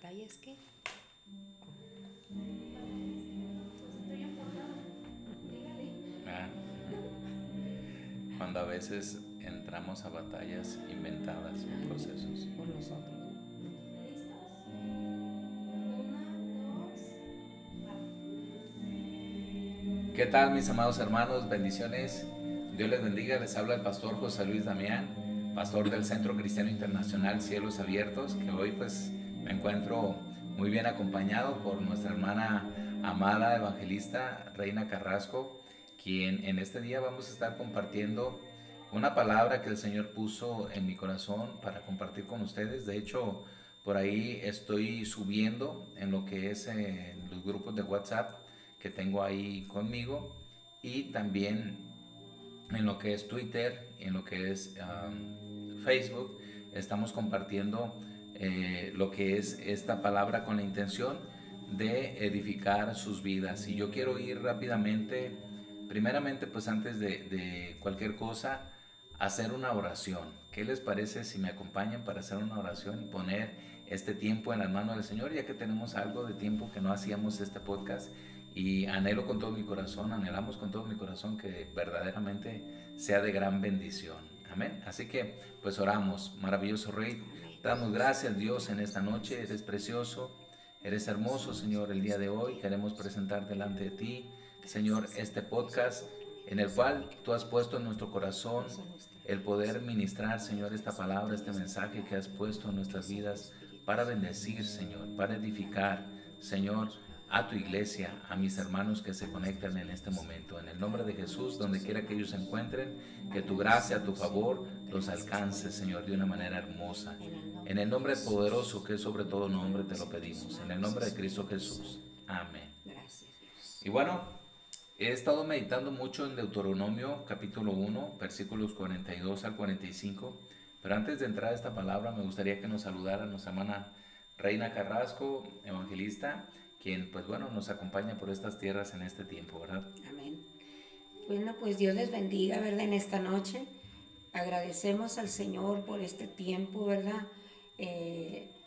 ¿Batallas qué? Ah, cuando a veces entramos a batallas inventadas o procesos. Por nosotros. ¿Qué tal, mis amados hermanos? Bendiciones. Dios les bendiga. Les habla el pastor José Luis Damián, pastor del Centro Cristiano Internacional Cielos Abiertos, que hoy pues me encuentro muy bien acompañado por nuestra hermana amada evangelista Reina Carrasco, quien en este día vamos a estar compartiendo una palabra que el Señor puso en mi corazón para compartir con ustedes. De hecho, por ahí estoy subiendo en lo que es en los grupos de WhatsApp que tengo ahí conmigo, y también en lo que es Twitter y en lo que es Facebook. Estamos compartiendo lo que es esta palabra con la intención de edificar sus vidas. Y yo quiero ir rápidamente, primeramente pues antes de cualquier cosa, hacer una oración. ¿Qué les parece si me acompañan para hacer una oración y poner este tiempo en las manos del Señor, ya que tenemos algo de tiempo que no hacíamos este podcast? Y anhelo con todo mi corazón, anhelamos con todo mi corazón que verdaderamente sea de gran bendición. Amén. Así que pues oramos. Maravilloso Rey, damos gracias, Dios, en esta noche. Eres precioso, eres hermoso, Señor. El día de hoy queremos presentar delante de ti, Señor, este podcast en el cual tú has puesto en nuestro corazón el poder ministrar, Señor, esta palabra, este mensaje que has puesto en nuestras vidas para bendecir, Señor, para edificar, Señor, a tu iglesia, a mis hermanos que se conectan en este momento. En el nombre de Jesús, donde quiera que ellos se encuentren, que tu gracia, tu favor los alcance, Señor, de una manera hermosa. En el nombre poderoso que es sobre todo nombre te lo pedimos. En el nombre de Cristo Jesús. Amén. Gracias. Y bueno, he estado meditando mucho en Deuteronomio capítulo 1, versículos 42 al 45. Pero antes de entrar a esta palabra, me gustaría que nos saludara nuestra hermana Reina Carrasco, evangelista, quien pues bueno nos acompaña por estas tierras en este tiempo, ¿verdad? Amén. Bueno, pues Dios les bendiga, ¿verdad? En esta noche agradecemos al Señor por este tiempo, ¿verdad?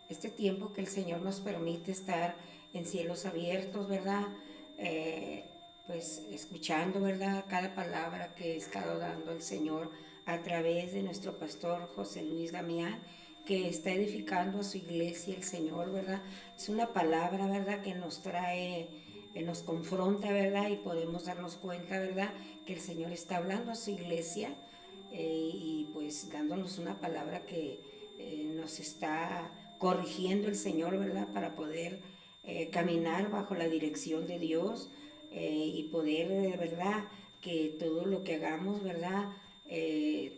Este tiempo que el Señor nos permite estar en cielos abiertos, ¿verdad? Pues escuchando, ¿verdad? Cada palabra que he estado dando el Señor a través de nuestro pastor José Luis Damián, que está edificando a su iglesia el Señor, ¿verdad? Es una palabra, ¿verdad? Que nos trae, nos confronta, ¿verdad? Y podemos darnos cuenta, ¿verdad? Que el Señor está hablando a su iglesia y pues dándonos una palabra que nos está corrigiendo el Señor, ¿verdad? Para poder caminar bajo la dirección de Dios y poder, ¿verdad? Que todo lo que hagamos, ¿verdad? El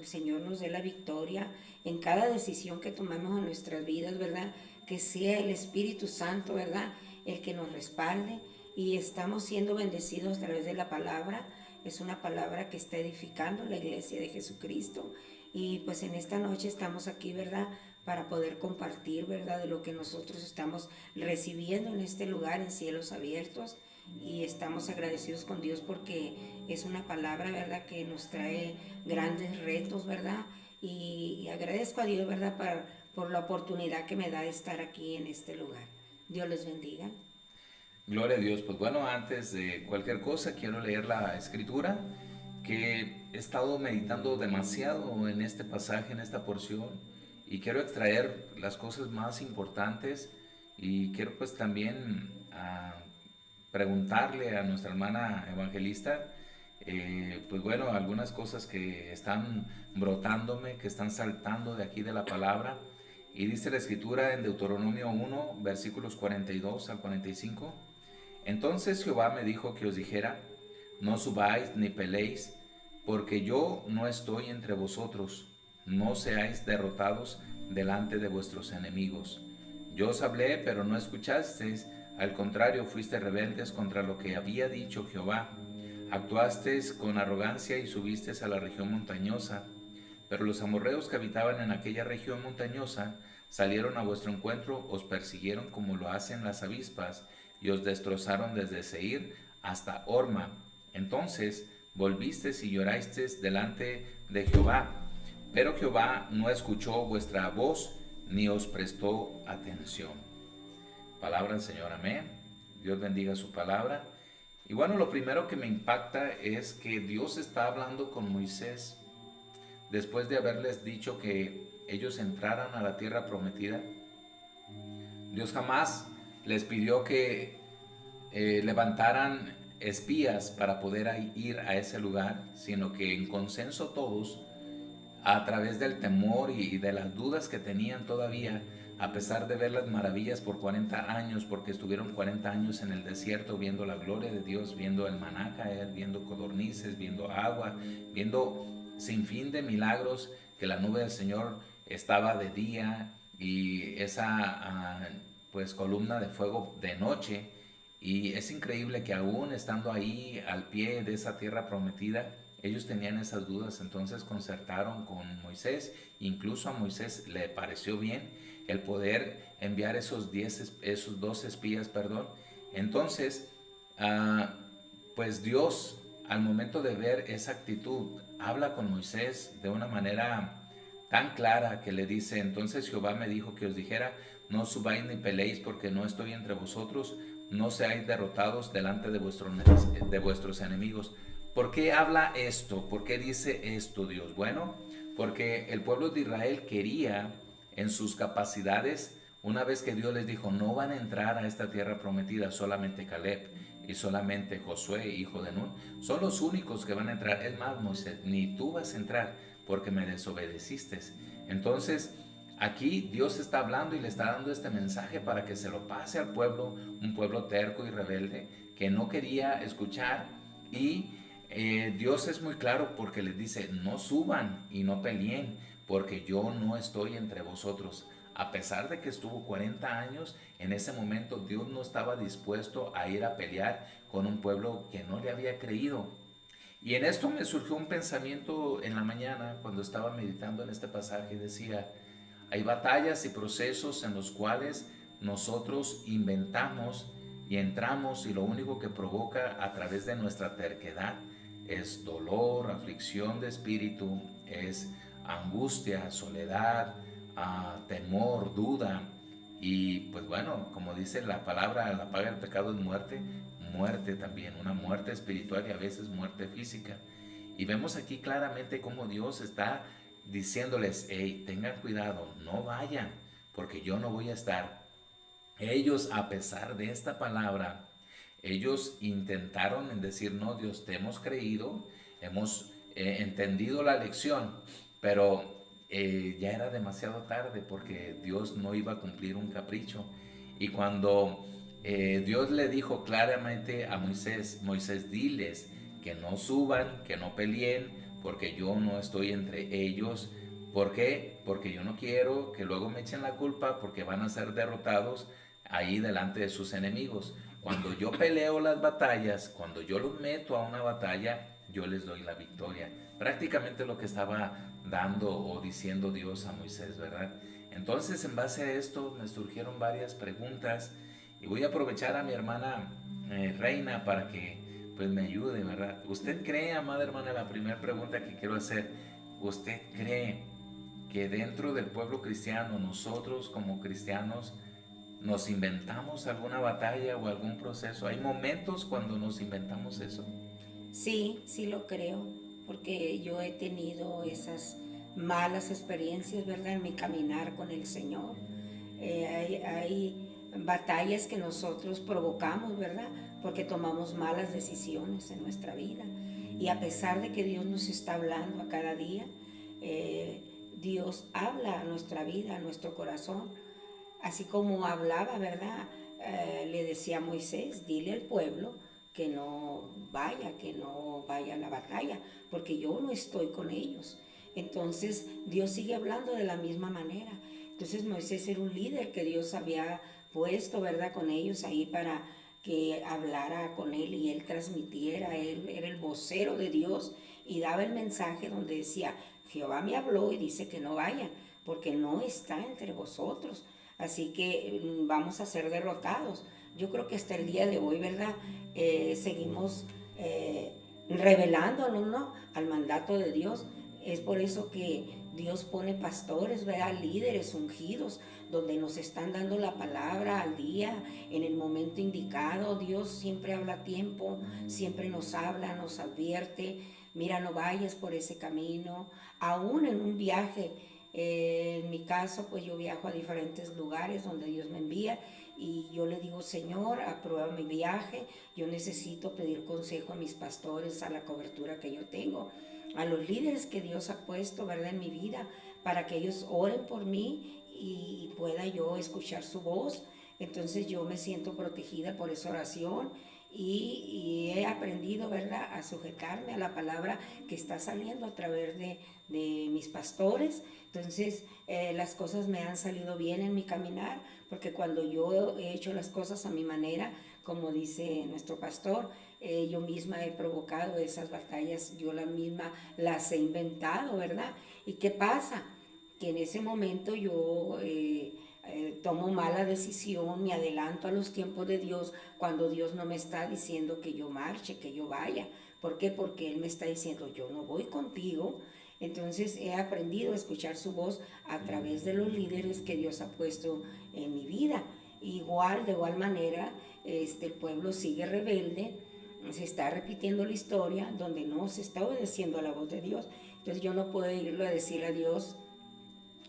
Señor nos dé la victoria en cada decisión que tomamos en nuestras vidas, ¿verdad? Que sea el Espíritu Santo, ¿verdad? El que nos respalde y estamos siendo bendecidos a través de la palabra. Es una palabra que está edificando la iglesia de Jesucristo y pues en esta noche estamos aquí, ¿verdad? Para poder compartir, ¿verdad? De lo que nosotros estamos recibiendo en este lugar, en cielos abiertos. Y estamos agradecidos con Dios porque es una palabra, ¿verdad?, que nos trae grandes retos, ¿verdad? Y agradezco a Dios, ¿verdad?, por la oportunidad que me da de estar aquí en este lugar. Dios les bendiga. Gloria a Dios. Pues bueno, antes de cualquier cosa quiero leer la escritura, que he estado meditando demasiado en este pasaje, en esta porción, y quiero extraer las cosas más importantes, y quiero pues también preguntarle a nuestra hermana evangelista, pues bueno, algunas cosas que están brotándome, que están saltando de aquí de la palabra. Y dice la escritura en Deuteronomio 1, versículos 42 al 45. Entonces Jehová me dijo que os dijera, no subáis ni peleéis, porque yo no estoy entre vosotros, no seáis derrotados delante de vuestros enemigos. Yo os hablé, pero no escuchasteis, al contrario, fuiste rebeldes contra lo que había dicho Jehová. Actuasteis con arrogancia y subisteis a la región montañosa. Pero los amorreos que habitaban en aquella región montañosa salieron a vuestro encuentro, os persiguieron como lo hacen las avispas, y os destrozaron desde Seir hasta Horma. Entonces volvisteis y llorasteis delante de Jehová. Pero Jehová no escuchó vuestra voz, ni os prestó atención. Palabra del Señor, amén. Dios bendiga su palabra. Y bueno, lo primero que me impacta es que Dios está hablando con Moisés después de haberles dicho que ellos entraran a la tierra prometida. Dios jamás les pidió que levantaran espías para poder ir a ese lugar, sino que en consenso todos, a través del temor y de las dudas que tenían todavía, a pesar de ver las maravillas por 40 años, porque estuvieron 40 años en el desierto viendo la gloria de Dios, viendo el maná caer, viendo codornices, viendo agua, viendo sin fin de milagros, que la nube del Señor estaba de día y esa pues columna de fuego de noche. Y es increíble que aún estando ahí al pie de esa tierra prometida, ellos tenían esas dudas. Entonces concertaron con Moisés. Incluso a Moisés le pareció bien el poder enviar esos 12 espías, perdón. Entonces, pues Dios, al momento de ver esa actitud, habla con Moisés de una manera tan clara que le dice: entonces Jehová me dijo que os dijera, no subáis ni peleéis, porque no estoy entre vosotros, no seáis derrotados delante de vuestros enemigos. ¿Por qué habla esto? ¿Por qué dice esto Dios? Bueno, porque el pueblo de Israel quería, en sus capacidades, una vez que Dios les dijo, no van a entrar a esta tierra prometida, solamente Caleb y solamente Josué, hijo de Nun, son los únicos que van a entrar. Es más, Moisés, ni tú vas a entrar porque me desobedeciste. Entonces, aquí Dios está hablando y le está dando este mensaje para que se lo pase al pueblo, un pueblo terco y rebelde que no quería escuchar. Y Dios es muy claro porque les dice, no suban y no peleen, porque yo no estoy entre vosotros. A pesar de que estuvo 40 años, en ese momento Dios no estaba dispuesto a ir a pelear con un pueblo que no le había creído. Y en esto me surgió un pensamiento en la mañana cuando estaba meditando en este pasaje. Decía, hay batallas y procesos en los cuales nosotros inventamos y entramos, y lo único que provoca a través de nuestra terquedad es dolor, aflicción de espíritu, es angustia, soledad, temor, duda. Y pues bueno, como dice la palabra, la paga del pecado es muerte, muerte también, una muerte espiritual y a veces muerte física. Y vemos aquí claramente cómo Dios está diciéndoles, hey, tengan cuidado, no vayan, porque yo no voy a estar. Ellos, a pesar de esta palabra, ellos intentaron en decir, no, Dios, te hemos creído, hemos entendido la lección, pero ya era demasiado tarde porque Dios no iba a cumplir un capricho. Y cuando Dios le dijo claramente a Moisés, Moisés, diles que no suban, que no peleen, porque yo no estoy entre ellos. ¿Por qué? Porque yo no quiero que luego me echen la culpa, porque van a ser derrotados ahí delante de sus enemigos. Cuando yo peleo las batallas, cuando yo los meto a una batalla, yo les doy la victoria. Prácticamente lo que estaba dando o diciendo Dios a Moisés, ¿verdad? Entonces, en base a esto me surgieron varias preguntas y voy a aprovechar a mi hermana Reina para que pues me ayude, ¿verdad? ¿Usted cree, amada hermana, la primera pregunta que quiero hacer, ¿usted cree que dentro del pueblo cristiano, nosotros como cristianos, nos inventamos alguna batalla o algún proceso? ¿Hay momentos cuando nos inventamos eso? Sí, sí lo creo, porque yo he tenido esas malas experiencias, ¿verdad? En mi caminar con el Señor. Hay batallas que nosotros provocamos, ¿verdad? Porque tomamos malas decisiones en nuestra vida. Y a pesar de que Dios nos está hablando a cada día, Dios habla a nuestra vida, a nuestro corazón. Así como hablaba, ¿verdad? Le decía a Moisés, dile al pueblo que no vaya a la batalla, porque yo no estoy con ellos. Entonces Dios sigue hablando de la misma manera. Entonces Moisés era un líder que Dios había puesto, ¿verdad? Con ellos ahí para que hablara con él y él transmitiera. Él era el vocero de Dios y daba el mensaje donde decía, Jehová me habló y dice que no vayan, porque no está entre vosotros. Así que vamos a ser derrotados. Yo creo que hasta el día de hoy, ¿verdad? Seguimos revelándonos, ¿no? Al mandato de Dios. Es por eso que Dios pone pastores, ¿verdad? Líderes ungidos, donde nos están dando la palabra al día, en el momento indicado. Dios siempre habla a tiempo, siempre nos habla, nos advierte. Mira, no vayas por ese camino. Aún en un viaje, en mi caso, pues yo viajo a diferentes lugares donde Dios me envía y yo le digo, Señor, aprueba mi viaje. Yo necesito pedir consejo a mis pastores, a la cobertura que yo tengo, a los líderes que Dios ha puesto, ¿verdad?, en mi vida, para que ellos oren por mí y pueda yo escuchar su voz. Entonces yo me siento protegida por esa oración y he aprendido, ¿verdad?, a sujetarme a la palabra que está saliendo a través de mis pastores. Entonces las cosas me han salido bien en mi caminar, porque cuando yo he hecho las cosas a mi manera, como dice nuestro pastor, yo misma he provocado esas batallas, yo la misma las he inventado, ¿verdad? ¿Y qué pasa? Que en ese momento yo tomo mala decisión, me adelanto a los tiempos de Dios cuando Dios no me está diciendo que yo marche, que yo vaya. ¿Por qué? Porque Él me está diciendo, yo no voy contigo. Entonces he aprendido a escuchar su voz a través de los líderes que Dios ha puesto en mi vida. Igual, de igual manera, el pueblo sigue rebelde, se está repitiendo la historia donde no se está obedeciendo a la voz de Dios. Entonces yo no puedo irlo a decir a Dios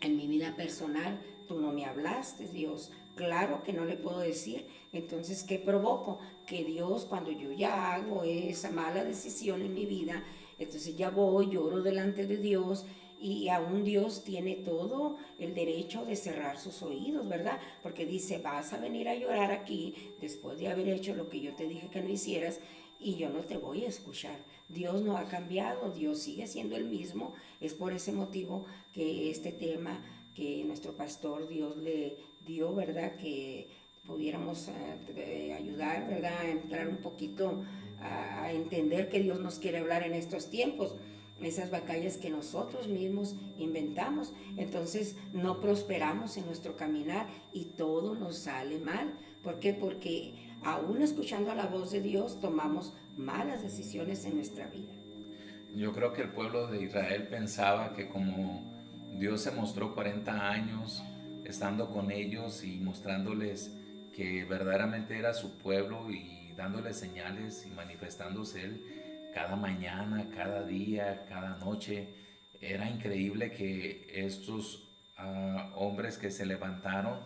en mi vida personal, tú no me hablaste, Dios. Claro que no le puedo decir. Entonces, ¿qué provoco? Que Dios, cuando yo ya hago esa mala decisión en mi vida, entonces ya voy, lloro delante de Dios y aún Dios tiene todo el derecho de cerrar sus oídos, ¿verdad? Porque dice, vas a venir a llorar aquí después de haber hecho lo que yo te dije que no hicieras y yo no te voy a escuchar. Dios no ha cambiado, Dios sigue siendo el mismo. Es por ese motivo que este tema que nuestro pastor Dios le dio, ¿verdad?, que pudiéramos ayudar, ¿verdad?, a entrar un poquito a entender que Dios nos quiere hablar en estos tiempos, esas batallas que nosotros mismos inventamos. Entonces no prosperamos en nuestro caminar y todo nos sale mal. ¿Por qué? Porque aún escuchando a la voz de Dios tomamos malas decisiones en nuestra vida. Yo creo que el pueblo de Israel pensaba que como Dios se mostró 40 años estando con ellos y mostrándoles que verdaderamente era su pueblo y dándoles señales y manifestándose Él cada mañana, cada día, cada noche, era increíble que estos hombres que se levantaron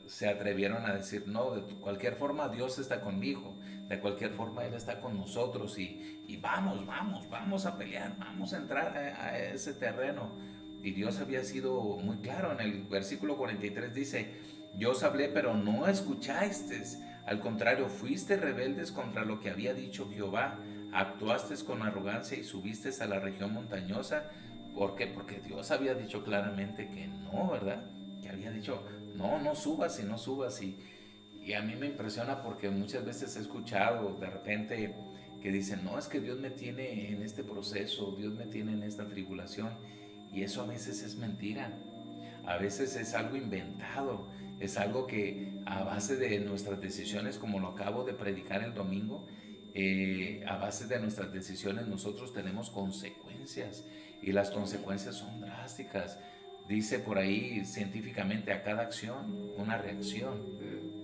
se atrevieron a decir, no, de cualquier forma Dios está conmigo, de cualquier forma Él está con nosotros y vamos a pelear, vamos a entrar a ese terreno. Y Dios había sido muy claro, en el versículo 43 dice, yo os hablé pero no escuchasteis, al contrario, fuiste rebeldes contra lo que había dicho Jehová, actuasteis con arrogancia y subisteis a la región montañosa. ¿Por qué? Porque Dios había dicho claramente que no, ¿verdad? Que había dicho, no, no subas y no subas. Y a mí me impresiona porque muchas veces he escuchado de repente que dicen, no, es que Dios me tiene en este proceso, Dios me tiene en esta tribulación. Y eso a veces es mentira, a veces es algo inventado, es algo que a base de nuestras decisiones, como lo acabo de predicar el domingo, a base de nuestras decisiones nosotros tenemos consecuencias y las consecuencias son drásticas. Dice por ahí científicamente a cada acción una reacción,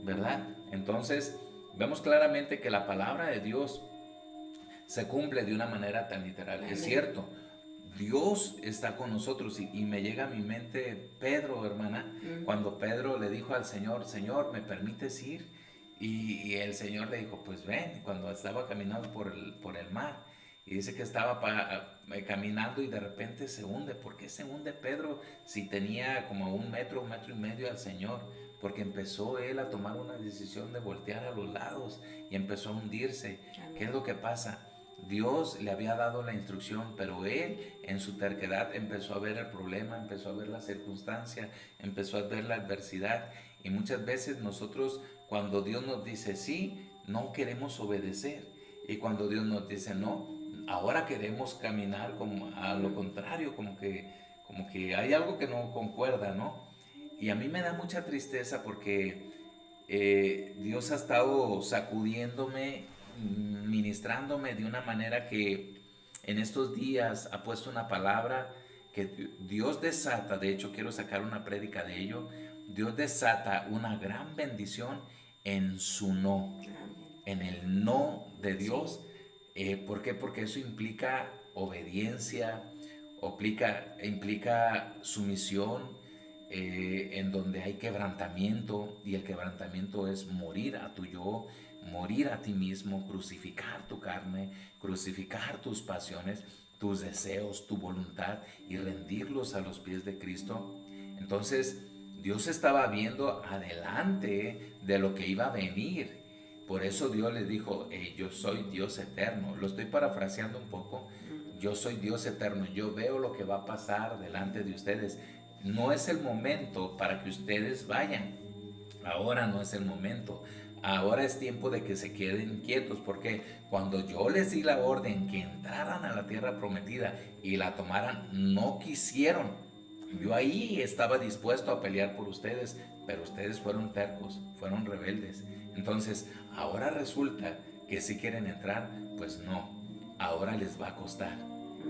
¿verdad? Entonces vemos claramente que la palabra de Dios se cumple de una manera tan literal. Amén. Es cierto, Dios está con nosotros y me llega a mi mente Pedro, hermana, cuando Pedro le dijo al Señor, Señor, ¿me permites ir? Y el Señor le dijo, pues ven, cuando estaba caminando por el mar. Y dice que estaba caminando y de repente se hunde. ¿Por qué se hunde Pedro si tenía como un metro y medio al Señor? Porque empezó él a tomar una decisión de voltear a los lados y empezó a hundirse. Amén. ¿Qué es lo que pasa? Dios le había dado la instrucción, pero él en su terquedad empezó a ver el problema, empezó a ver la circunstancia, empezó a ver la adversidad. Y muchas veces nosotros, cuando Dios nos dice sí, no queremos obedecer. Y cuando Dios nos dice no, ahora queremos caminar como a lo contrario, como que hay algo que no concuerda, ¿no? Y a mí me da mucha tristeza porque Dios ha estado sacudiéndome, ministrándome de una manera que en estos días ha puesto una palabra que Dios desata, de hecho quiero sacar una prédica de ello, Dios desata una gran bendición en su no, Amén. en el no de Dios. Sí. ¿Por qué? Porque eso implica obediencia, implica sumisión, en donde hay quebrantamiento, y el quebrantamiento es morir a tu yo, morir a ti mismo, crucificar tu carne, crucificar tus pasiones, tus deseos, tu voluntad, y rendirlos a los pies de Cristo. Entonces Dios estaba viendo adelante de lo que iba a venir. Por eso Dios les dijo: "Hey, yo soy Dios eterno". Lo estoy parafraseando un poco. Yo soy Dios eterno. Yo veo lo que va a pasar delante de ustedes. No es el momento para que ustedes vayan. Ahora no es el momento. Ahora es tiempo de que se queden quietos, porque cuando yo les di la orden que entraran a la tierra prometida y la tomaran, no quisieron. Yo ahí estaba dispuesto a pelear por ustedes, pero ustedes fueron tercos, fueron rebeldes. Entonces, ahora resulta que si quieren entrar, pues no. Ahora les va a costar.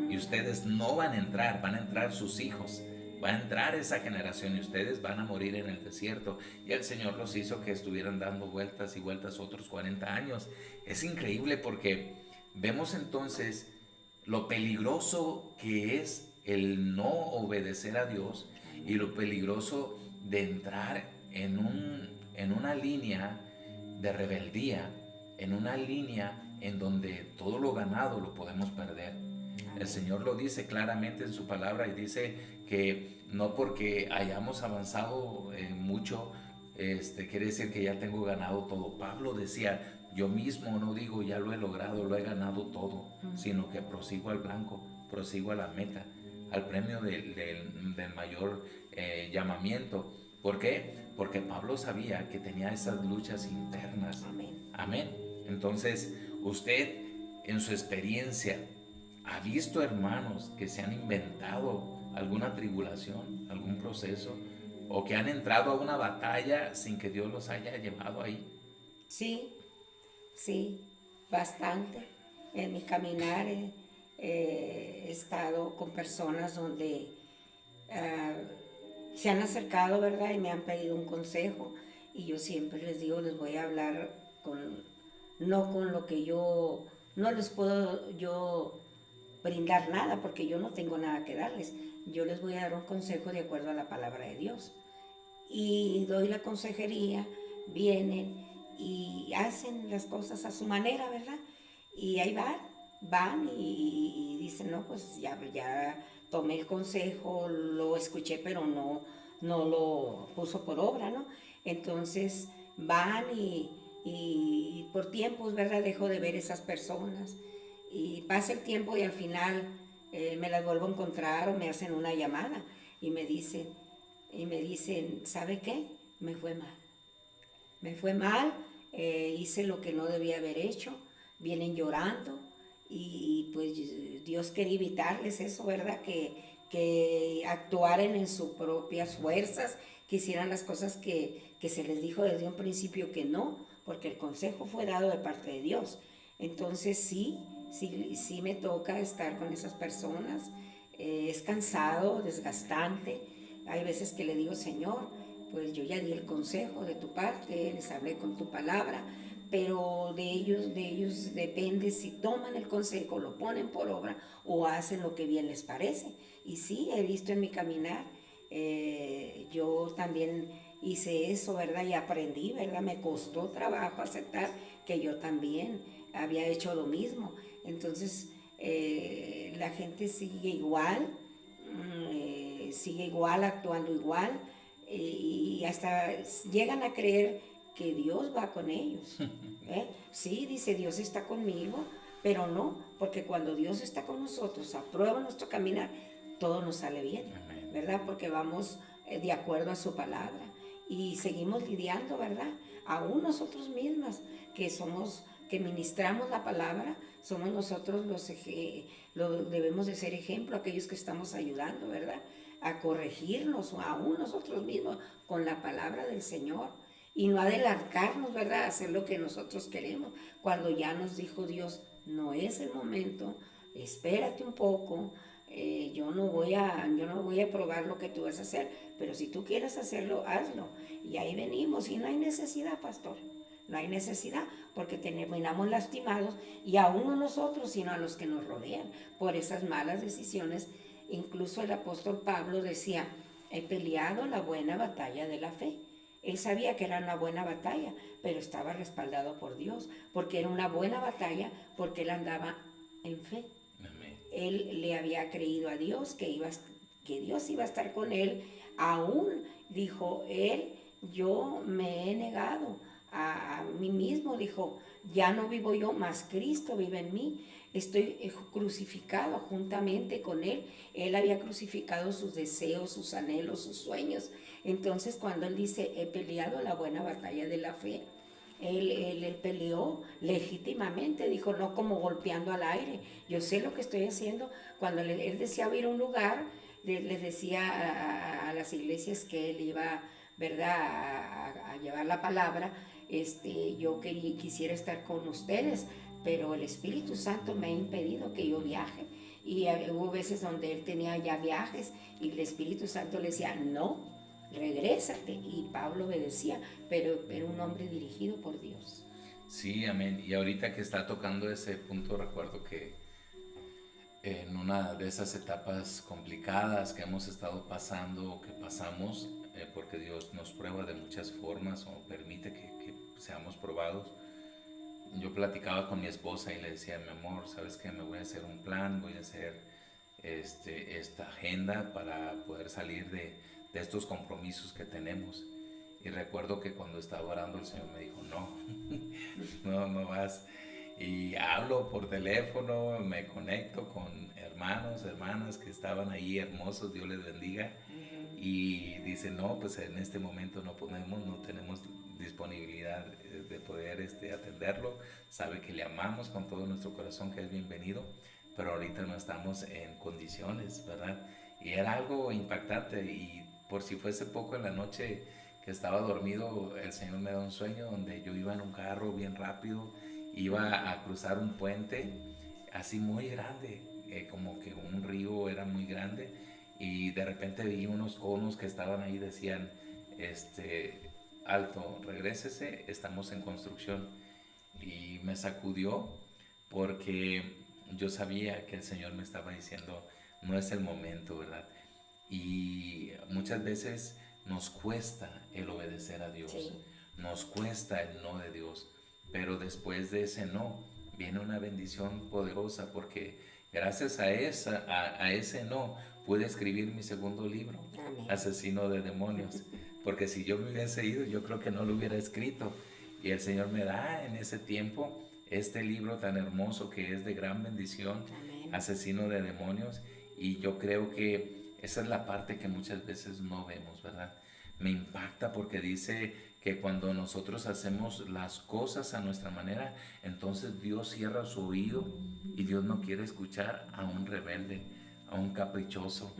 Y ustedes no van a entrar, van a entrar sus hijos. Va a entrar esa generación y ustedes van a morir en el desierto. Y el Señor los hizo que estuvieran dando vueltas y vueltas otros 40 años. Es increíble, porque vemos entonces lo peligroso que es el no obedecer a Dios, y lo peligroso de entrar en una línea de rebeldía, en una línea en donde todo lo ganado lo podemos perder. El Señor lo dice claramente en su palabra, y dice que no porque hayamos avanzado mucho, quiere decir que ya tengo ganado todo. Pablo decía: yo mismo no digo ya lo he logrado, lo he ganado todo, sino que prosigo al blanco, prosigo a la meta, al premio del mayor llamamiento. ¿Por qué? Porque Pablo sabía que tenía esas luchas internas. Amén. Amén. Entonces, usted, en su experiencia, ¿ha visto hermanos que se han inventado alguna tribulación, algún proceso, o que han entrado a una batalla sin que Dios los haya llevado ahí? Sí, sí, bastante. En mi caminar he estado con personas donde ah, se han acercado, ¿verdad? Y me han pedido un consejo. Y yo siempre les digo, les voy a hablar no con lo que no les puedo yo brindar nada, porque yo no tengo nada que darles. Yo les voy a dar un consejo de acuerdo a la palabra de Dios. Y doy la consejería, vienen y hacen las cosas a su manera, ¿verdad? Y ahí van y dicen: no, pues ya tomé el consejo, lo escuché, pero no lo puso por obra, ¿no? Entonces van y por tiempos, ¿verdad? Dejo de ver esas personas, y pasa el tiempo y al final me las vuelvo a encontrar, o me hacen una llamada y me dicen: ¿sabe qué? Me fue mal. Me fue mal, hice lo que no debía haber hecho, vienen llorando, y pues Dios quería evitarles eso, ¿verdad? Que actuaran en sus propias fuerzas, que hicieran las cosas que se les dijo desde un principio que no, porque el consejo fue dado de parte de Dios. Entonces sí me toca estar con esas personas. Es cansado, desgastante. Hay veces que le digo: Señor, pues yo ya di el consejo de tu parte, les hablé con tu palabra, pero de ellos depende si toman el consejo, lo ponen por obra o hacen lo que bien les parece. Y sí, he visto en mi caminar, yo también hice eso, ¿verdad? Y aprendí, ¿verdad? Me costó trabajo aceptar que yo también había hecho lo mismo. Entonces, la gente sigue igual, actuando igual, y hasta llegan a creer que Dios va con ellos. Sí, dice: Dios está conmigo, pero no, porque cuando Dios está con nosotros, aprueba nuestro caminar, todo nos sale bien, ¿verdad? Porque vamos de acuerdo a su palabra y seguimos lidiando, ¿verdad? Aún nosotros mismas, que ministramos la palabra, somos nosotros debemos de ser ejemplo, aquellos que estamos ayudando, ¿verdad? A corregirnos, aún nosotros mismos, con la palabra del Señor, y no adelantarnos, ¿verdad? A hacer lo que nosotros queremos, cuando ya nos dijo Dios: no es el momento, espérate un poco, yo no voy a probar lo que tú vas a hacer, pero si tú quieres hacerlo, hazlo. Y ahí venimos, y no hay necesidad, pastor. No hay necesidad, porque terminamos lastimados, y aún no nosotros, sino a los que nos rodean, por esas malas decisiones. Incluso el apóstol Pablo decía, he peleado la buena batalla de la fe. Él sabía que era una buena batalla, pero estaba respaldado por Dios, porque era una buena batalla, porque él andaba en fe. Amén. Él le había creído a Dios que Dios iba a estar con él. Aún dijo él, yo me he negado a mí mismo, dijo, ya no vivo yo, mas Cristo vive en mí. Estoy crucificado juntamente con él. Él había crucificado sus deseos, sus anhelos, sus sueños. Entonces, cuando él dice, he peleado la buena batalla de la fe, él peleó legítimamente, dijo, no como golpeando al aire. Yo sé lo que estoy haciendo. Cuando él deseaba ir a un lugar, les decía a las iglesias que él iba, ¿verdad?, a llevar la palabra. Yo quisiera estar con ustedes, pero el Espíritu Santo me ha impedido que yo viaje. Y hubo veces donde él tenía ya viajes y el Espíritu Santo le decía, no, regrésate. Y Pablo obedecía, pero era un hombre dirigido por Dios. Sí, amén. Y ahorita que está tocando ese punto, recuerdo que en una de esas etapas complicadas que hemos estado pasando o que pasamos, porque Dios nos prueba de muchas formas o permite que seamos probados. Yo platicaba con mi esposa y le decía, mi amor, ¿sabes qué? Me voy a hacer un plan, voy a hacer esta agenda para poder salir de estos compromisos que tenemos. Y recuerdo que cuando estaba orando el Señor me dijo, no, no vas. Y hablo por teléfono, me conecto con hermanos, hermanas que estaban ahí hermosos, Dios les bendiga. Y dice, no, pues en este momento no tenemos disponibilidad de poder atenderlo. Sabe que le amamos con todo nuestro corazón, que es bienvenido, pero ahorita no estamos en condiciones, ¿verdad? Y era algo impactante, y por si fuese poco, en la noche que estaba dormido, el Señor me da un sueño donde yo iba en un carro bien rápido, iba a cruzar un puente así muy grande, como que un río era muy grande, y de repente vi unos conos que estaban ahí, decían, alto, regrésese, estamos en construcción. Y me sacudió porque yo sabía que el Señor me estaba diciendo, no es el momento, ¿verdad? Y muchas veces nos cuesta el obedecer a Dios, Sí. nos cuesta el no de Dios, pero después de ese no viene una bendición poderosa, porque gracias a ese no pude escribir mi segundo libro, Amén. Asesino de Demonios, porque si yo me hubiese ido, yo creo que no lo hubiera escrito. Y el Señor me da en ese tiempo este libro tan hermoso que es de gran bendición, Amén. Asesino de Demonios. Y yo creo que esa es la parte que muchas veces no vemos, ¿verdad? Me impacta porque dice que cuando nosotros hacemos las cosas a nuestra manera, entonces Dios cierra su oído y Dios no quiere escuchar a un rebelde, a un caprichoso.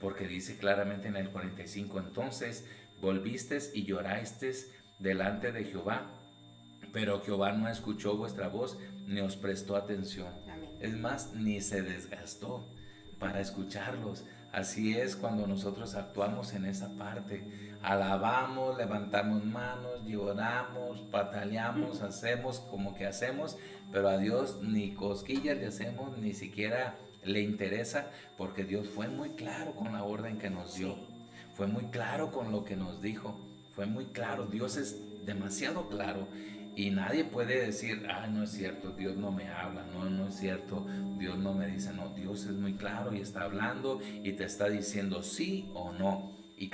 Porque dice claramente en el 45, entonces volviste y lloraste delante de Jehová, pero Jehová no escuchó vuestra voz ni os prestó atención. Amén. Es más, ni se desgastó para escucharlos. Así es cuando nosotros actuamos en esa parte. Alabamos, levantamos manos, lloramos, pataleamos, hacemos como que hacemos, pero a Dios ni cosquillas le hacemos, ni siquiera le interesa, porque Dios fue muy claro con la orden que nos dio. Fue muy claro con lo que nos dijo. Fue muy claro. Dios es demasiado claro. Y nadie puede decir, no es cierto, Dios no me habla, no es cierto, Dios no me dice. No, Dios es muy claro y está hablando y te está diciendo sí o no. Y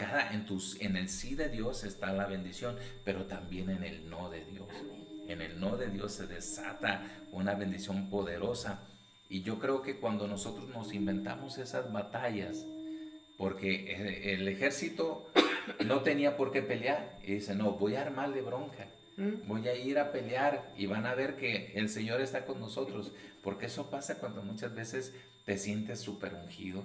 en el sí de Dios está la bendición, pero también en el no de Dios. Amén. En el no de Dios se desata una bendición poderosa. Y yo creo que cuando nosotros nos inventamos esas batallas, porque el ejército no tenía por qué pelear, y dice, no, voy a armarle bronca, voy a ir a pelear y van a ver que el Señor está con nosotros, porque eso pasa cuando muchas veces te sientes súper ungido,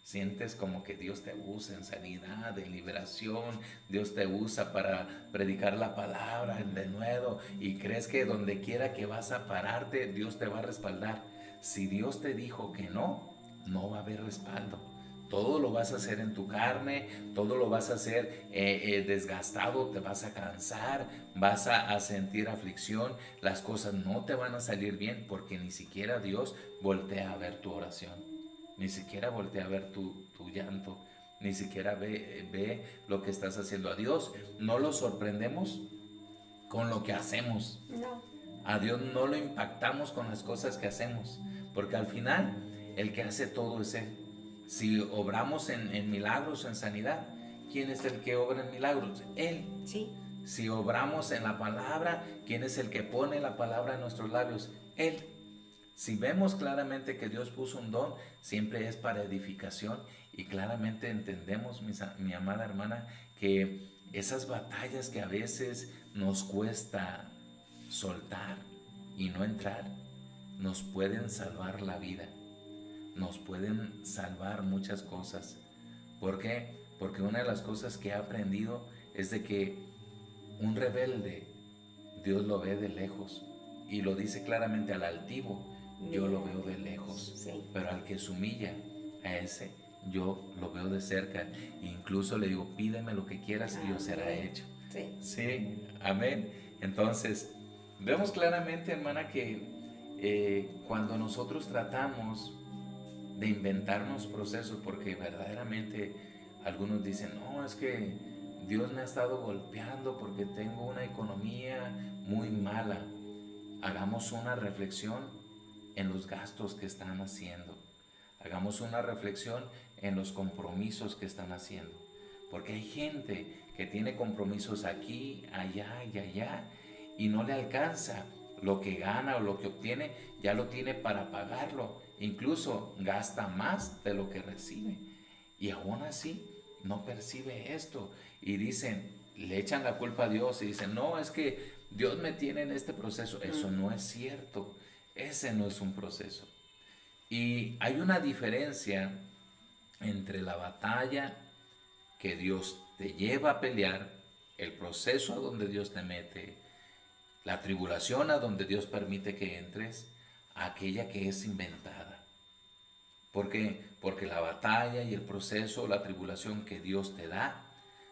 sientes como que Dios te usa en sanidad, en liberación, Dios te usa para predicar la palabra de nuevo, y crees que donde quiera que vas a pararte, Dios te va a respaldar. Si Dios te dijo que no, no va a haber respaldo. Todo lo vas a hacer en tu carne, todo lo vas a hacer desgastado, te vas a cansar, vas a sentir aflicción, las cosas no te van a salir bien porque ni siquiera Dios voltea a ver tu oración, ni siquiera voltea a ver tu llanto, ni siquiera ve lo que estás haciendo. A Dios no lo sorprendemos con lo que hacemos. No. A Dios no lo impactamos con las cosas que hacemos, porque al final el que hace todo es Él. Si obramos en milagros, en sanidad, ¿quién es el que obra en milagros? Él. Sí. Si obramos en la palabra, ¿quién es el que pone la palabra en nuestros labios? Él. Si vemos claramente que Dios puso un don, siempre es para edificación, y claramente entendemos, mi amada hermana, que esas batallas que a veces nos cuesta soltar y no entrar, nos pueden salvar la vida, nos pueden salvar muchas cosas. ¿Por qué? Porque una de las cosas que he aprendido es de que un rebelde, Dios lo ve de lejos, y lo dice claramente: al altivo yo lo veo de lejos, sí, pero al que se humilla, a ese yo lo veo de cerca. Incluso le digo: pídeme lo que quieras y yo será hecho. Sí. Sí, amén. Entonces, vemos claramente, hermana, que cuando nosotros tratamos de inventarnos procesos, porque verdaderamente algunos dicen: no, es que Dios me ha estado golpeando porque tengo una economía muy mala. Hagamos una reflexión en los gastos que están haciendo. Hagamos una reflexión en los compromisos que están haciendo. Porque hay gente que tiene compromisos aquí, allá y allá, y no le alcanza. Lo que gana o lo que obtiene ya lo tiene para pagarlo. Incluso gasta más de lo que recibe. Y aún así no percibe esto. Y dicen, le echan la culpa a Dios y dicen: no, es que Dios me tiene en este proceso. Eso no es cierto. Ese no es un proceso. Y hay una diferencia entre la batalla que Dios te lleva a pelear, el proceso a donde Dios te mete, la tribulación a donde Dios permite que entres, a aquella que es inventada. ¿Por qué? Porque la batalla y el proceso, la tribulación que Dios te da,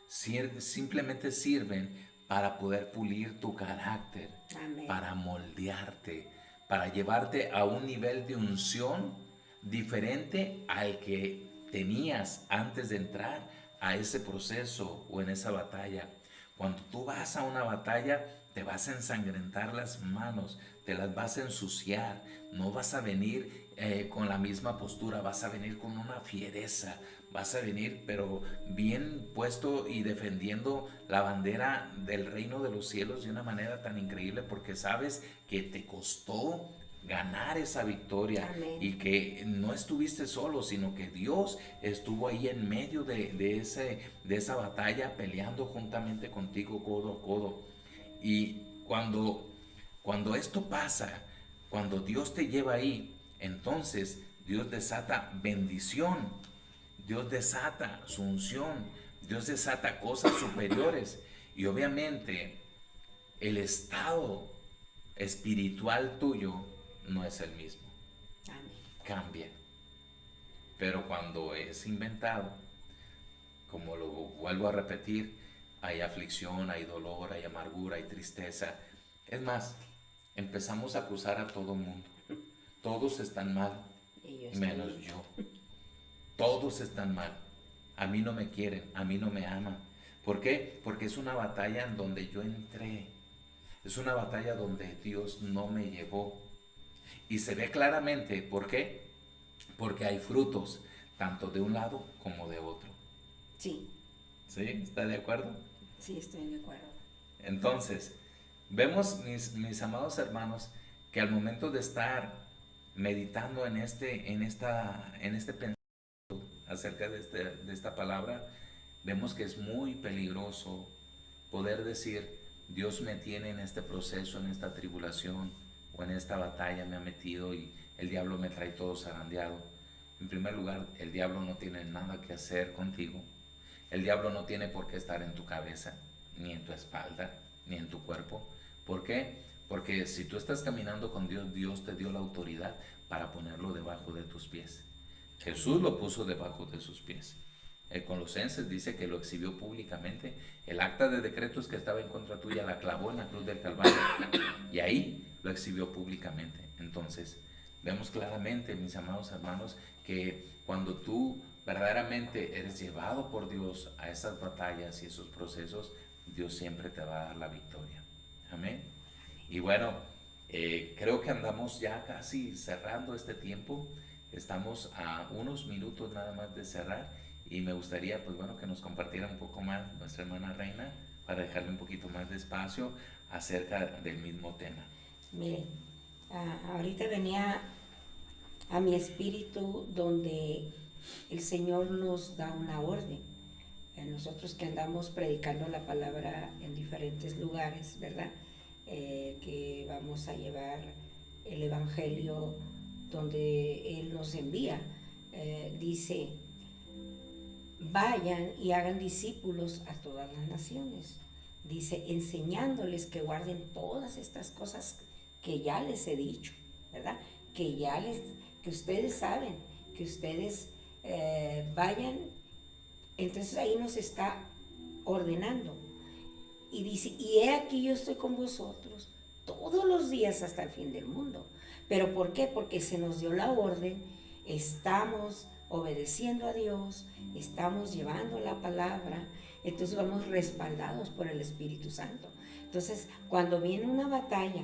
simplemente sirven para poder pulir tu carácter, Amén. para moldearte, para llevarte a un nivel de unción diferente al que tenías antes de entrar a ese proceso o en esa batalla. Cuando tú vas a una batalla, te vas a ensangrentar las manos, te las vas a ensuciar, no vas a venir con la misma postura, vas a venir con una fiereza, vas a venir pero bien puesto y defendiendo la bandera del reino de los cielos de una manera tan increíble, porque sabes que te costó ganar esa victoria. Amén. Y que no estuviste solo, sino que Dios estuvo ahí en medio de esa batalla, peleando juntamente contigo codo a codo. Y cuando esto pasa, cuando Dios te lleva ahí, entonces Dios desata bendición, Dios desata su unción, Dios desata cosas superiores. Y obviamente el estado espiritual tuyo no es el mismo. Amén. Cambia. Pero cuando es inventado, como lo vuelvo a repetir, hay aflicción, hay dolor, hay amargura, hay tristeza. Es más, empezamos a acusar a todo mundo. Todos están mal, menos yo. Todos están mal. A mí no me quieren, a mí no me aman. ¿Por qué? Porque es una batalla en donde yo entré. Es una batalla donde Dios no me llevó. Y se ve claramente, ¿por qué? Porque hay frutos, tanto de un lado como de otro. Sí. ¿Sí? ¿Está de acuerdo? Sí, estoy de acuerdo. Entonces, vemos, mis amados hermanos, que al momento de estar meditando en este pensamiento acerca de esta palabra, vemos que es muy peligroso poder decir: Dios me tiene en este proceso, en esta tribulación o en esta batalla me ha metido y el diablo me trae todo zarandeado. En primer lugar, el diablo no tiene nada que hacer contigo. El diablo no tiene por qué estar en tu cabeza, ni en tu espalda, ni en tu cuerpo. ¿Por qué? Porque si tú estás caminando con Dios, Dios te dio la autoridad para ponerlo debajo de tus pies. Jesús lo puso debajo de sus pies. El Colosenses dice que lo exhibió públicamente. El acta de decretos que estaba en contra tuya la clavó en la cruz del Calvario y ahí lo exhibió públicamente. Entonces, vemos claramente, mis amados hermanos, que cuando tú verdaderamente eres llevado por Dios a esas batallas y esos procesos, Dios siempre te va a dar la victoria. Amén. Y bueno, creo que andamos ya casi cerrando este tiempo. Estamos a unos minutos nada más de cerrar y me gustaría, pues bueno, que nos compartiera un poco más nuestra hermana Reina para dejarle un poquito más de espacio acerca del mismo tema. Miren, ahorita venía a mi espíritu donde el Señor nos da una orden. Nosotros que andamos predicando la palabra en diferentes lugares, ¿verdad? Que vamos a llevar el Evangelio donde Él nos envía. Dice, vayan y hagan discípulos a todas las naciones. Dice, enseñándoles que guarden todas estas cosas que ya les he dicho, ¿verdad? Que ustedes saben, que ustedes vayan. Entonces ahí nos está ordenando. Y dice, y he aquí yo estoy con vosotros todos los días hasta el fin del mundo. ¿Pero por qué? Porque se nos dio la orden, estamos obedeciendo a Dios, estamos llevando la palabra, entonces vamos respaldados por el Espíritu Santo. Entonces, cuando viene una batalla,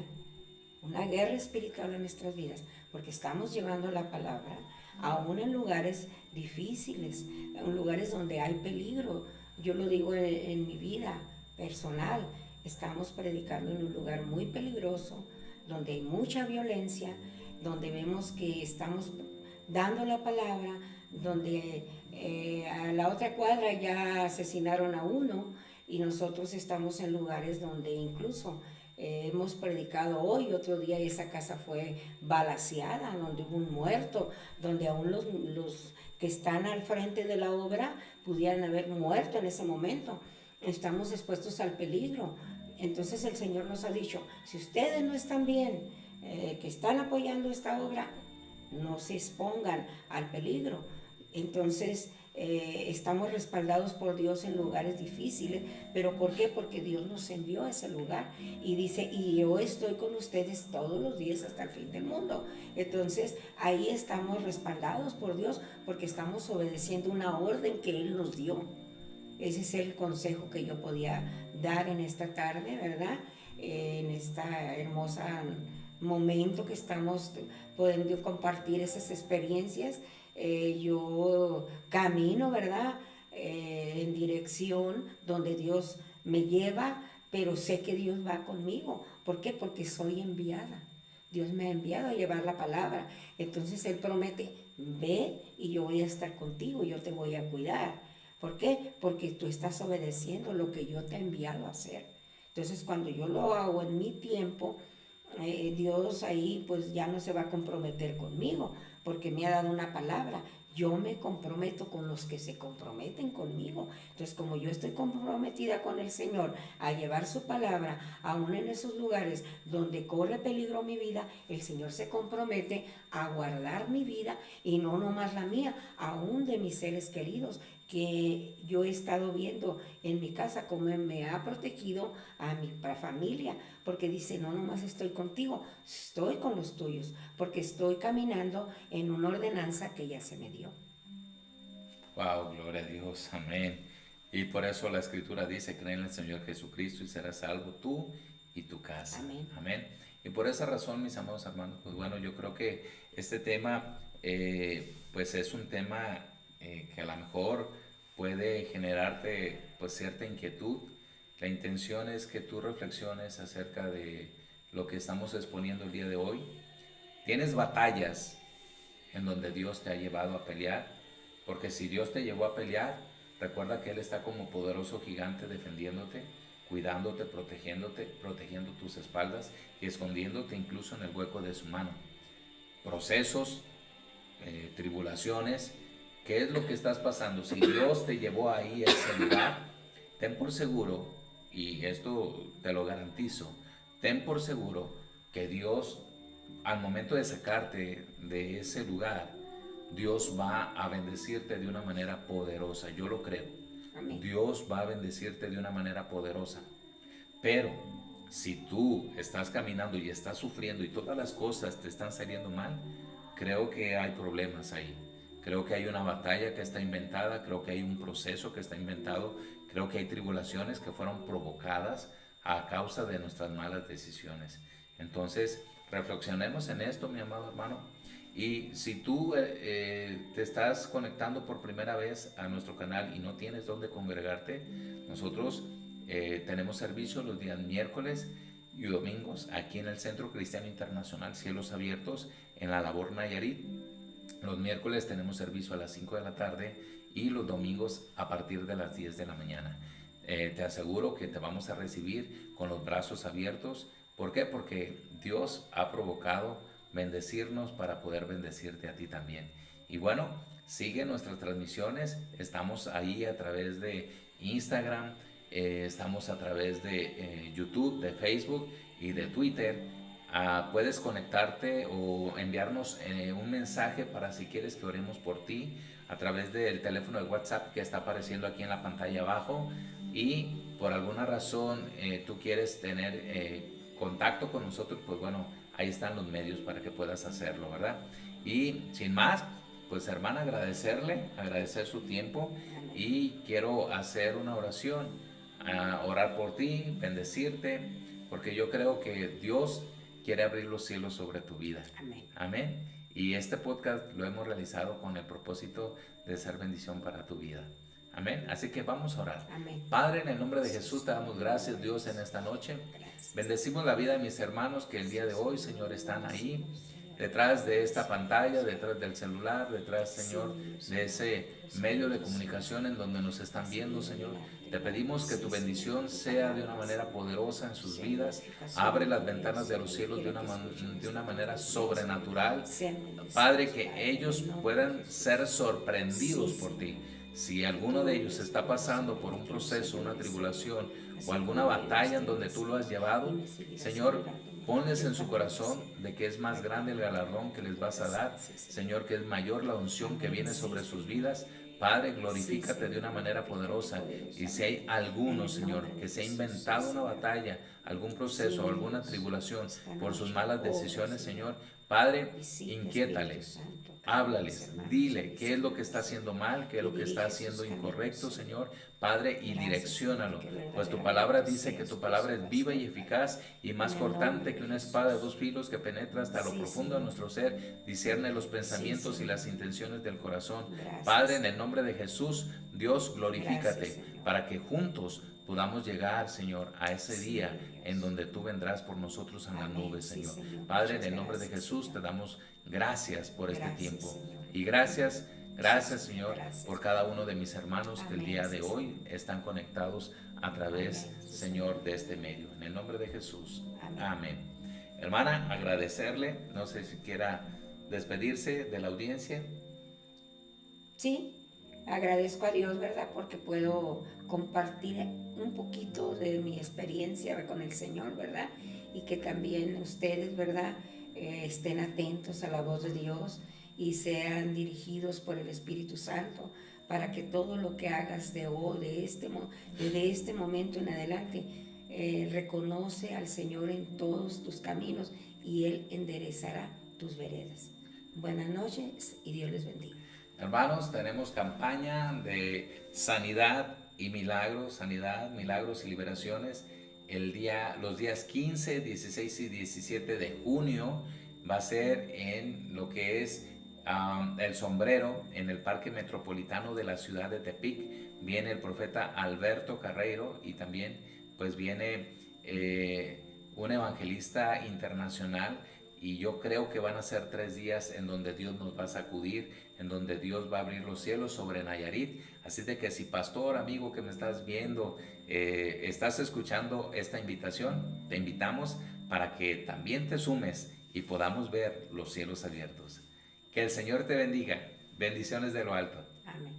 una guerra espiritual en nuestras vidas, porque estamos llevando la palabra, aún en lugares difíciles, en lugares donde hay peligro, yo lo digo en mi vida personal, estamos predicando en un lugar muy peligroso, donde hay mucha violencia, donde vemos que estamos dando la palabra, donde a la otra cuadra ya asesinaron a uno y nosotros estamos en lugares donde incluso hemos predicado hoy, otro día esa casa fue balaceada, donde hubo un muerto, donde aún los que están al frente de la obra pudieran haber muerto en ese momento. Estamos expuestos al peligro. Entonces el Señor nos ha dicho, si ustedes no están bien, que están apoyando esta obra, no se expongan al peligro. Entonces estamos respaldados por Dios en lugares difíciles, pero ¿por qué? Porque Dios nos envió a ese lugar y dice, y yo estoy con ustedes todos los días hasta el fin del mundo. Entonces ahí estamos respaldados por Dios porque estamos obedeciendo una orden que Él nos dio. Ese es el consejo que yo podía dar en esta tarde, ¿verdad? En esta hermosa momento que estamos pudiendo compartir esas experiencias. Yo camino, ¿verdad? En dirección donde Dios me lleva, pero sé que Dios va conmigo. ¿Por qué? Porque soy enviada. Dios me ha enviado a llevar la palabra. Entonces Él promete, ve y yo voy a estar contigo, yo te voy a cuidar. ¿Por qué? Porque tú estás obedeciendo lo que yo te he enviado a hacer. Entonces, cuando yo lo hago en mi tiempo, Dios ahí pues ya no se va a comprometer conmigo, porque me ha dado una palabra. Yo me comprometo con los que se comprometen conmigo. Entonces, como yo estoy comprometida con el Señor a llevar su palabra, aún en esos lugares donde corre peligro mi vida, el Señor se compromete a guardar mi vida y no nomás la mía, aún de mis seres queridos, que yo he estado viendo en mi casa cómo me ha protegido a mi familia, porque dice, no nomás estoy contigo, estoy con los tuyos, porque estoy caminando en una ordenanza que ya se me dio. Wow, gloria a Dios, amén. Y por eso la Escritura dice, cree en el Señor Jesucristo y serás salvo tú y tu casa. Amén. Amén. Y por esa razón, mis amados hermanos, pues bueno, yo creo que este tema, pues es un tema que a lo mejor puede generarte pues cierta inquietud. La intención es que tú reflexiones acerca de lo que estamos exponiendo el día de hoy. Tienes batallas en donde Dios te ha llevado a pelear, porque si Dios te llevó a pelear, recuerda que Él está como poderoso gigante defendiéndote, cuidándote, protegiendo tus espaldas y escondiéndote incluso en el hueco de su mano. Procesos, tribulaciones, ¿qué es lo que estás pasando? Si Dios te llevó ahí a ese lugar, ten por seguro, y esto te lo garantizo, ten por seguro que Dios, al momento de sacarte de ese lugar Dios va a bendecirte de una manera poderosa. Yo lo creo. Amén. Dios va a bendecirte de una manera poderosa. Pero si tú estás caminando y estás sufriendo y todas las cosas te están saliendo mal, creo que hay problemas ahí. Creo que hay una batalla que está inventada, creo que hay un proceso que está inventado, creo que hay tribulaciones que fueron provocadas a causa de nuestras malas decisiones. Entonces, reflexionemos en esto, mi amado hermano. Y si tú te estás conectando por primera vez a nuestro canal y no tienes dónde congregarte, nosotros tenemos servicio los días miércoles y domingos aquí en el Centro Cristiano Internacional Cielos Abiertos en La Labor, Nayarit. Los miércoles tenemos servicio a las 5 de la tarde y los domingos a partir de las 10 de la mañana. Te aseguro que te vamos a recibir con los brazos abiertos. ¿Por qué? Porque Dios ha provocado bendecirnos para poder bendecirte a ti también. Y bueno, sigue nuestras transmisiones. Estamos ahí a través de Instagram, estamos a través de YouTube, de Facebook y de Twitter. Puedes conectarte o enviarnos un mensaje para si quieres que oremos por ti a través del teléfono de WhatsApp que está apareciendo aquí en la pantalla abajo, y por alguna razón tú quieres tener contacto con nosotros, pues bueno, ahí están los medios para que puedas hacerlo, ¿verdad? Y sin más, pues hermana, agradecer su tiempo, y quiero hacer una oración, orar por ti, bendecirte, porque yo creo que Dios quiere abrir los cielos sobre tu vida. Amén. Amén. Y este podcast lo hemos realizado con el propósito de ser bendición para tu vida. Amén. Así que vamos a orar. Amén. Padre, en el nombre de Jesús te damos gracias, Dios, en esta noche. Gracias. Bendecimos la vida de mis hermanos que el día de hoy, Señor, están ahí, detrás de esta pantalla, detrás del celular, detrás, Señor, de ese medio de comunicación en donde nos están viendo, Señor. Te pedimos que tu bendición sea de una manera poderosa en sus vidas. Abre las ventanas de los cielos de una manera sobrenatural. Padre, que ellos puedan ser sorprendidos por ti. Si alguno de ellos está pasando por un proceso, una tribulación o alguna batalla en donde tú lo has llevado, Señor, ponles en su corazón de que es más grande el galardón que les vas a dar, Señor, que es mayor la unción que viene sobre sus vidas. Padre, glorifícate de una manera poderosa. Y si hay alguno, Señor, que se ha inventado una batalla, algún proceso o alguna tribulación por sus malas decisiones, Señor, Padre, inquiétales, háblales, dile qué es lo que está haciendo mal, qué es lo que está haciendo incorrecto, Señor, Padre, y direcciónalo. Pues tu palabra dice que tu palabra es viva y eficaz y más cortante que una espada de dos filos, que penetra hasta lo profundo de nuestro ser, discierne los pensamientos y las intenciones del corazón. Padre, en el nombre de Jesús, Dios, glorifícate para que juntos podamos llegar, Señor, a ese día en donde tú vendrás por nosotros en las nubes, Señor. Padre, en el nombre de Jesús te damos gracias por este tiempo. Y gracias, Señor, por cada uno de mis hermanos que el día de hoy están conectados a través, Señor, de este medio. En el nombre de Jesús. Amén. Hermana, agradecerle, no sé si quiera despedirse de la audiencia. Sí, agradezco a Dios, ¿verdad? Porque puedo compartir un poquito de mi experiencia con el Señor, ¿verdad? Y que también ustedes, ¿verdad? Estén atentos a la voz de Dios y sean dirigidos por el Espíritu Santo para que todo lo que hagas desde este momento en adelante, reconoce al Señor en todos tus caminos y Él enderezará tus veredas. Buenas noches y Dios les bendiga. Hermanos, tenemos campaña de sanidad y milagros, milagros y liberaciones. Los días 15, 16 y 17 de junio va a ser en lo que es El Sombrero, en el Parque Metropolitano de la ciudad de Tepic. Viene el profeta Alberto Carreiro y también pues viene un evangelista internacional. Y yo creo que van a ser 3 días en donde Dios nos va a sacudir, en donde Dios va a abrir los cielos sobre Nayarit. Así de que si pastor, amigo que me estás viendo, estás escuchando esta invitación, te invitamos para que también te sumes y podamos ver los cielos abiertos. Que el Señor te bendiga. Bendiciones de lo alto. Amén.